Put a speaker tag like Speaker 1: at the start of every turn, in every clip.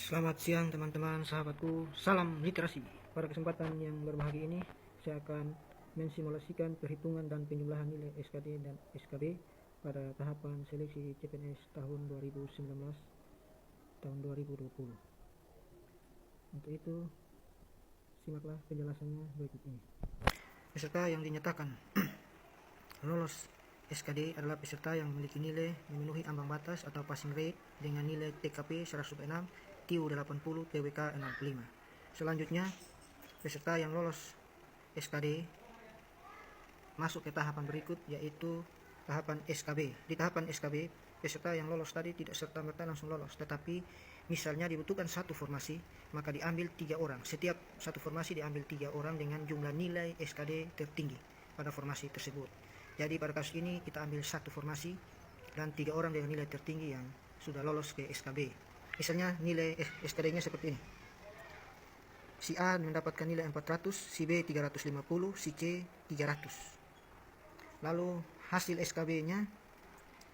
Speaker 1: Selamat siang teman-teman, sahabatku, salam literasi. Pada kesempatan yang berbahagia ini, saya akan mensimulasikan perhitungan dan penjumlahan nilai SKD dan SKB pada tahapan seleksi CPNS tahun 2019 tahun 2020. Untuk itu, simaklah penjelasannya berikut ini. Peserta yang dinyatakan lolos SKD adalah peserta yang memiliki nilai memenuhi ambang batas atau passing rate dengan nilai TKP 106, TIU 80, TWK 65. Selanjutnya, peserta yang lolos SKD masuk ke tahapan berikut, yaitu tahapan SKB. Di tahapan SKB, peserta yang lolos tadi tidak serta-merta langsung lolos, tetapi misalnya dibutuhkan satu formasi, maka diambil 3 orang. Setiap satu formasi diambil 3 orang dengan jumlah nilai SKD tertinggi pada formasi tersebut. Jadi pada kasus ini kita ambil satu formasi dan 3 orang dengan nilai tertinggi yang sudah lolos ke SKB. Misalnya nilai SKD-nya seperti ini. Si A mendapatkan nilai 400, si B 350, si C 300. Lalu hasil SKB-nya,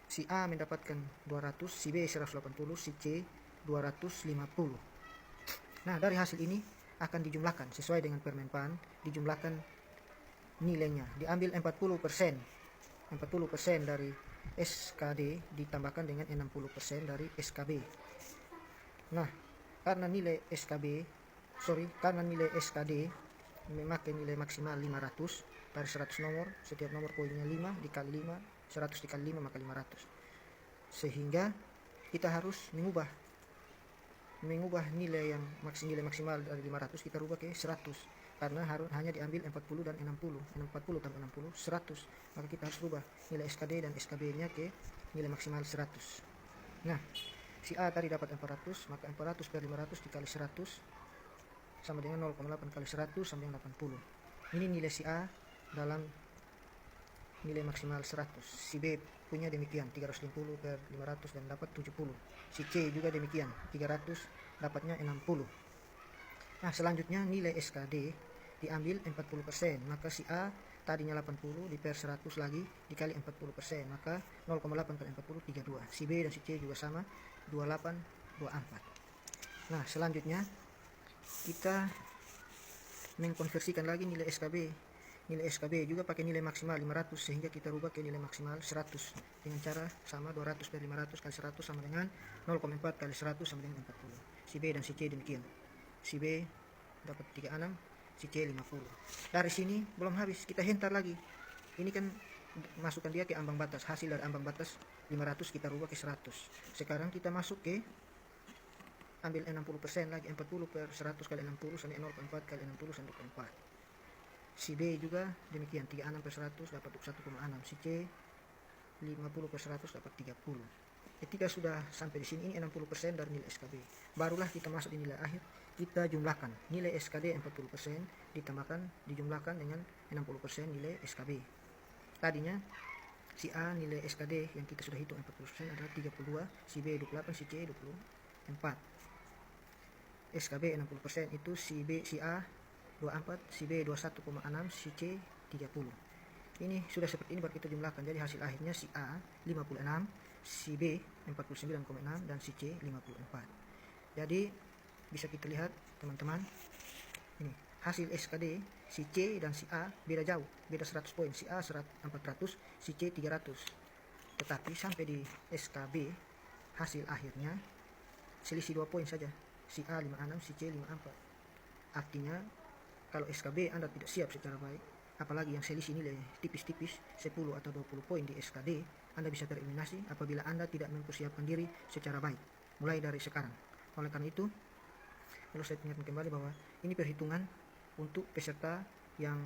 Speaker 1: si A mendapatkan 200, si B 180, si C 250. Nah, dari hasil ini akan dijumlahkan sesuai dengan Permenpan, dijumlahkan nilainya, diambil 40% dari SKD ditambahkan dengan 60% dari SKB. Nah, karena nilai SKD memakai nilai maksimal 500 dari 100 nomor, setiap nomor poinnya 5 dikali 5, 100 dikali 5 maka 500. Sehingga kita harus mengubah nilai maksimal dari 500 kita rubah ke 100. Karena hanya diambil 40 dan 60, 40 tambah 60, 100. Maka kita harus rubah nilai SKD dan SKB-nya ke nilai maksimal 100. Nah, si A tadi dapat 400, maka 400 per 500 dikali 100 sama dengan 0,8 kali 100 sama dengan 80. Ini nilai si A dalam nilai maksimal 100. Si B punya demikian, 350 per 500 dan dapat 70. Si C juga demikian, 300 dapatnya 60. Nah, selanjutnya nilai SKD diambil 40%, maka si A tadinya 80 di per 100 lagi dikali 40%, maka 0,8 kali 40 32. Si B dan si C juga sama, 28 24. Nah, selanjutnya kita mengkonversikan lagi nilai SKB. Nilai SKB juga pakai nilai maksimal 500, sehingga kita rubah ke nilai maksimal 100 dengan cara sama, 200 per 500 kali 100 sama dengan 0,4 kali 100 sama dengan 40. Si B dan si C demikian. Si B dapat 36, si C 50. Dari sini belum habis, kita hentar lagi. Ini kan masukkan dia ke ambang batas, hasil dari ambang batas 500 kita rubah ke 100. Sekarang kita masuk ke ambil 60% lagi, 40 per 100 kali 60 sama 0,4 kali 60 sama 4. Si B juga demikian, 36 per 100 dapat 1,6. Si C 50 per 100 dapat 30. Ketika sudah sampai di sini, ini 60% dari nilai SKB. Barulah kita masuk di nilai akhir, kita jumlahkan nilai SKD 40% dijumlahkan dengan 60% nilai SKB. Tadinya si A nilai SKD yang kita sudah hitung 40% adalah 32, si B 28, si C 24. SKB 60% itu si A 24, si B 21,6, si C 30. Ini sudah seperti ini baru kita jumlahkan. Jadi hasil akhirnya si A 56, si B 49,6 dan si C 54. Jadi bisa kita lihat teman-teman, ini hasil SKD si C dan si A beda jauh, beda 100 poin. Si A 400, si C 300. Tetapi sampai di SKB hasil akhirnya selisih 2 poin saja. Si A 56, si C 54. Artinya kalau SKB Anda tidak siap secara baik, apalagi yang selisih nilai tipis-tipis 10 atau 20 poin di SKD, Anda bisa tereliminasi apabila Anda tidak mempersiapkan diri secara baik mulai dari sekarang. Oleh karena itu, perlu saya ingatkan kembali bahwa ini perhitungan untuk peserta yang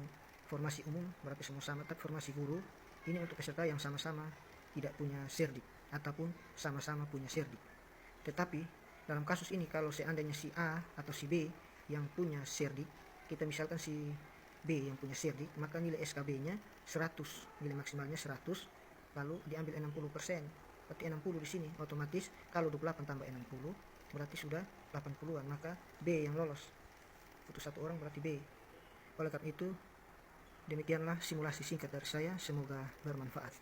Speaker 1: formasi umum, berarti semua sama, tapi formasi guru ini untuk peserta yang sama-sama tidak punya serdik ataupun sama-sama punya serdik. Tetapi dalam kasus ini kalau seandainya si A atau si B yang punya serdik, kita misalkan si B yang punya serdik, maka nilai SKB-nya 100, nilai maksimalnya 100, lalu diambil 60%. Berarti 60 di sini otomatis kalau 28 tambah 60 berarti sudah 80-an, maka B yang lolos. Untuk satu orang berarti B. Oleh karena itu, demikianlah simulasi singkat dari saya, semoga bermanfaat.